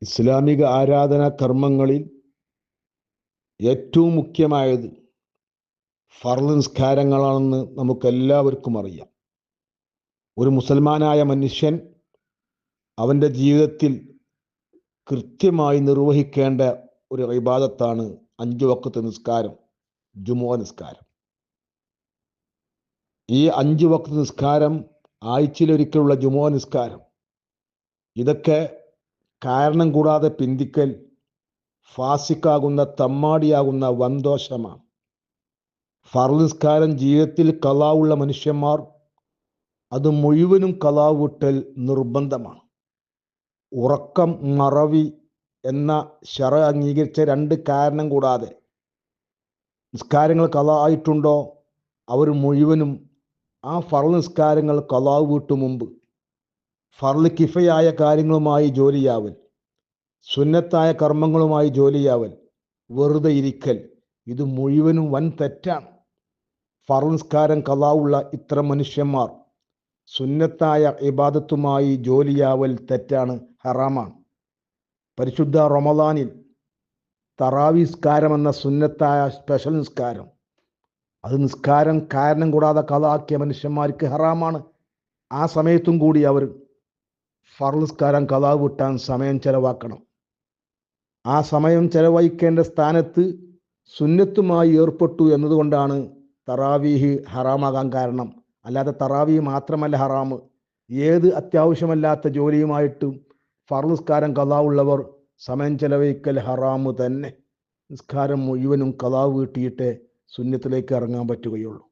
ഇസ്ലാമിക ആരാധനാ കർമ്മങ്ങളിൽ ഏറ്റവും മുഖ്യമായത് ഫർള് നിസ്കാരങ്ങളാണെന്ന് നമുക്കെല്ലാവർക്കും അറിയാം. ഒരു മുസൽമാനായ മനുഷ്യൻ അവൻ്റെ ജീവിതത്തിൽ കൃത്യമായി നിർവഹിക്കേണ്ട ഒരു ഇബാദത്താണ് 5 വഖ്ത് നിസ്കാരം, ജുമുഅ നിസ്കാരം. ഈ 5 വഖ്ത് നിസ്കാരം, ആഴ്ചയിലൊരിക്കലുള്ള ജുമുഅ നിസ്കാരം, ഇതൊക്കെ കാരണം കൂടാതെ പിന്തിക്കൽ ഫാസിക്കാകുന്ന, തമ്മാടിയാകുന്ന വൻദോഷമാണ്. ഫർള് നിസ്കാരം ജീവിതത്തിൽ ഖളാഉള്ള മനുഷ്യന്മാർ അത് മുഴുവനും ഖളാ വീട്ടൽ നിർബന്ധമാണ്. ഉറക്കം, മറവി എന്ന ശറഅ് അംഗീകരിച്ച 2 കാരണം കൂടാതെ നിസ്കാരങ്ങൾ ഖളാ ആയിട്ടുണ്ടോ അവർ മുഴുവനും ആ ഫർള് നിസ്കാരങ്ങൾ ഖളാ വീട്ടും മുമ്പ് ഫർള് കിഫയായ കാര്യങ്ങളുമായി ജോലിയാവൽ, സുന്നത്തായ കർമ്മങ്ങളുമായി ജോലിയാവൽ, വെറുതെ ഇരിക്കൽ, ഇത് മുഴുവനും വൻ തെറ്റാണ്. ഫർള് നിസ്കാരം ഖളാ ഉള്ള ഇത്തരം മനുഷ്യന്മാർ സുന്നത്തായ ഇബാദത്തുമായി ജോലിയാവൽ തെറ്റാണ്, ഹറാമാണ്. പരിശുദ്ധ റമളാനിൽ തറാവീഹ് നിസ്കാരം എന്ന സുന്നത്തായ സ്പെഷ്യൽ നിസ്കാരം, അത് നിസ്കാരം കാരണം കൂടാതെ ഖളാ ആക്കിയ മനുഷ്യന്മാർക്ക് ഹറാമാണ്. ആ സമയത്തും കൂടി അവർ ഫർള് നിസ്കാരം ഖളാ വീട്ടാൻ സമയം ചെലവാക്കണം. ആ സമയം ചെലവഴിക്കേണ്ട സ്ഥാനത്ത് സുന്നത്തുമായി ഏർപ്പെട്ടു എന്നതുകൊണ്ടാണ് തറാവീഹ് ഹറാമാകാൻ കാരണം. അല്ലാതെ തറാവീഹ് മാത്രമല്ല ഹറാമ്, ഏത് അത്യാവശ്യമല്ലാത്ത ജോലിയുമായിട്ടും ഫർള് നിസ്കാരം ഖളാ ഉള്ളവർ സമയം ചെലവഴിക്കൽ ഹറാമ് തന്നെ. നിസ്കാരം മുഴുവനും ഖളാ വീട്ടിയിട്ടേ സുന്നത്തിലേക്ക് ഇറങ്ങാൻ പറ്റുകയുള്ളൂ.